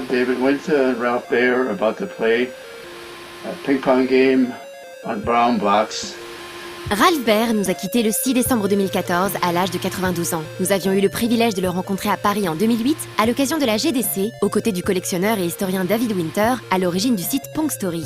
David Winter and Ralph Baer about to play a ping-pong game on brown box. Ralph Baer nous a quittés le 6 décembre 2014 à l'âge de 92 ans. Nous avions eu le privilège de le rencontrer à Paris en 2008 à l'occasion de la GDC, aux côtés du collectionneur et historien David Winter, à l'origine du site Pong Story.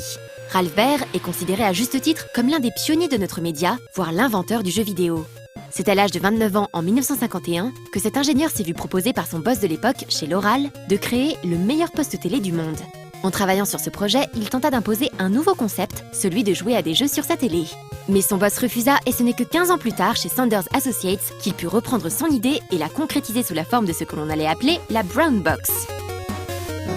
Ralph Baer est considéré à juste titre comme l'un des pionniers de notre média, voire l'inventeur du jeu vidéo. C'est à l'âge de 29 ans en 1951 que cet ingénieur s'est vu proposer par son boss de l'époque, chez L'Oral, de créer le meilleur poste télé du monde. En travaillant sur ce projet, il tenta d'imposer un nouveau concept, celui de jouer à des jeux sur sa télé. Mais son boss refusa et ce n'est que 15 ans plus tard, chez Sanders Associates, qu'il put reprendre son idée et la concrétiser sous la forme de ce que l'on allait appeler la Brown Box.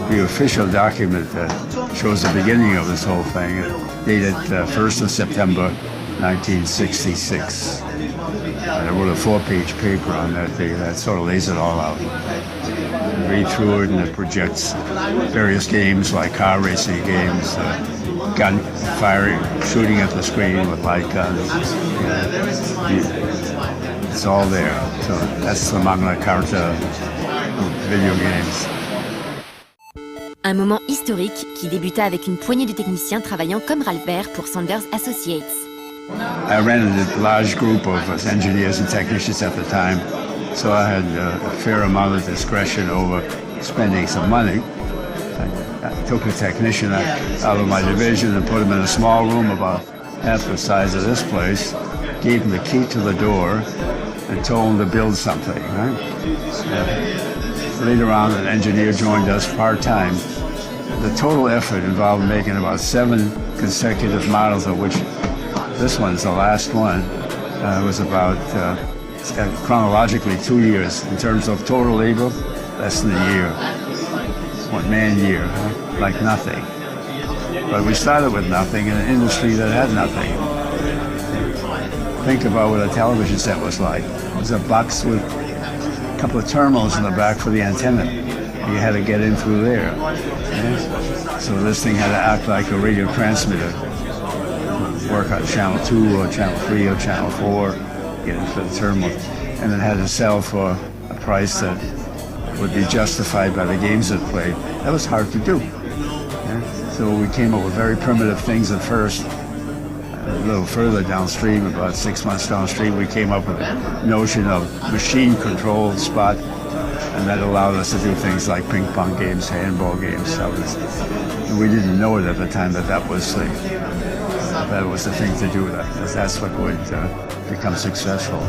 The official document that shows the beginning of this whole thing, dated 1st of September 1966. I wrote a 4-page paper on that day that sort of lays it all out. You read through it and it projects various games like car racing games, gun firing, shooting at the screen with light guns. It's all there. So that's the Manga Carta video games. Un moment historique qui débuta avec une poignée de techniciens travaillant comme Ralph Baer pour Sanders Associates. I ran a large group of engineers and technicians at the time, so I had a fair amount of discretion over spending some money. I took a technician out of my division and put him in a small room about half the size of this place, gave him the key to the door, and told him to build something. Right? Later on, an engineer joined us part-time. The total effort involved making about 7 consecutive models, of which this one's the last one. Was about, chronologically, 2 years. In terms of total labor, less than a year. 1 man year, huh? Like nothing. But we started with nothing in an industry that had nothing. Think about what a television set was like. It was a box with a couple of terminals in the back for the antenna. You had to get in through there. Yeah? So this thing had to act like a radio transmitter. Work on channel 2 or channel 3 or channel 4, get into the terminal, and it had to sell for a price that would be justified by the games it played. That was hard to do. Yeah? So we came up with very primitive things at first. A little further downstream, about 6 months downstream, we came up with a notion of machine-controlled spot, and that allowed us to do things like ping-pong games, handball games. And we didn't know it at the time that was the thing to do, because that's what would become successful.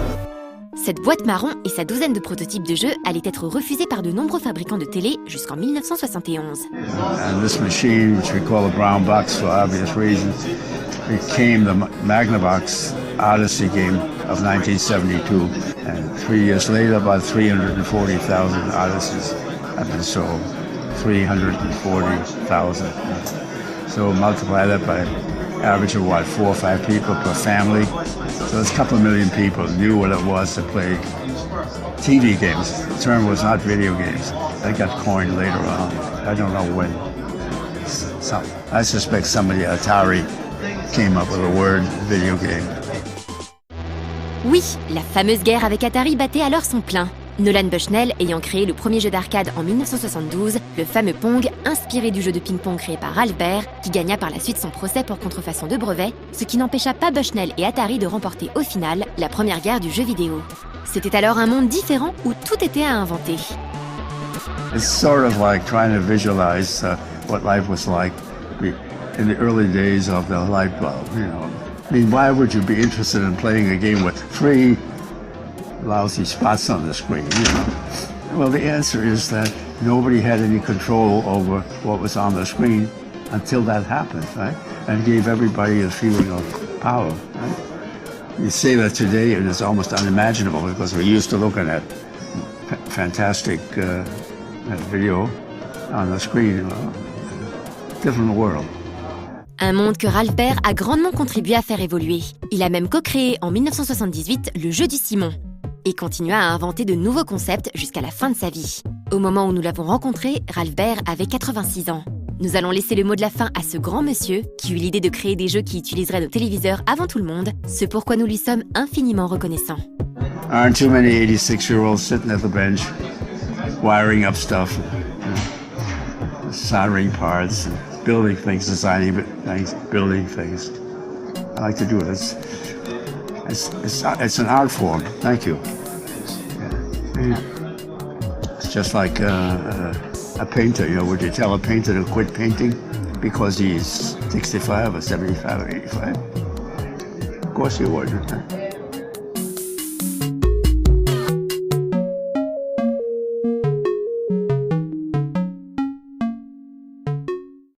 Cette boîte marron et sa douzaine de prototypes de jeux allaient être refusés par de nombreux fabricants de télé jusqu'en 1971. And this machine, which we call a brown box for obvious reasons, became the Magnavox Odyssey game of 1972. And 3 years later, about 340,000 Odysseys have been sold. 340,000. So multiply that by average of 4 or 5 people per family. So there's a couple of million people knew what it was to play TV games. The term was not video games. That got coined later on. I don't know when. I suspect somebody at Atari came up with the word video game. Oui, la fameuse guerre avec Atari battait alors son plein. Nolan Bushnell ayant créé le premier jeu d'arcade en 1972, le fameux Pong, inspiré du jeu de ping-pong créé par Ralph Baer, qui gagna par la suite son procès pour contrefaçon de brevet, ce qui n'empêcha pas Bushnell et Atari de remporter au final la première guerre du jeu vidéo. C'était alors un monde différent où tout était à inventer. It's sort of like trying to visualize what life was like in the early days of the light bulb, you know. I mean, why would you be interested in playing a game with 3 lousy spots on the screen, you know? Well, the answer is that nobody had any control over what was on the screen until that happened, right? And gave everybody a feeling of power, right? You say that today and it's almost unimaginable because we're used to looking at fantastic video on the screen, you know? Different world. Un monde que Ralph Baer a grandement contribué à faire évoluer. Il a même co-créé en 1978 le jeu du Simon et continua à inventer de nouveaux concepts jusqu'à la fin de sa vie. Au moment où nous l'avons rencontré, Ralph Baer avait 86 ans. Nous allons laisser le mot de la fin à ce grand monsieur qui eut l'idée de créer des jeux qui utiliseraient nos téléviseurs avant tout le monde, ce pourquoi nous lui sommes infiniment reconnaissants. Aren't too many 86-year-olds sitting at the bench, wiring up stuff. soldering parts, and building things, designing things, building things. I like to do it. It's an art form. Thank you. It's just like a painter. You know, would you tell a painter to quit painting because he's 65 or 75 or 85? Of course you would.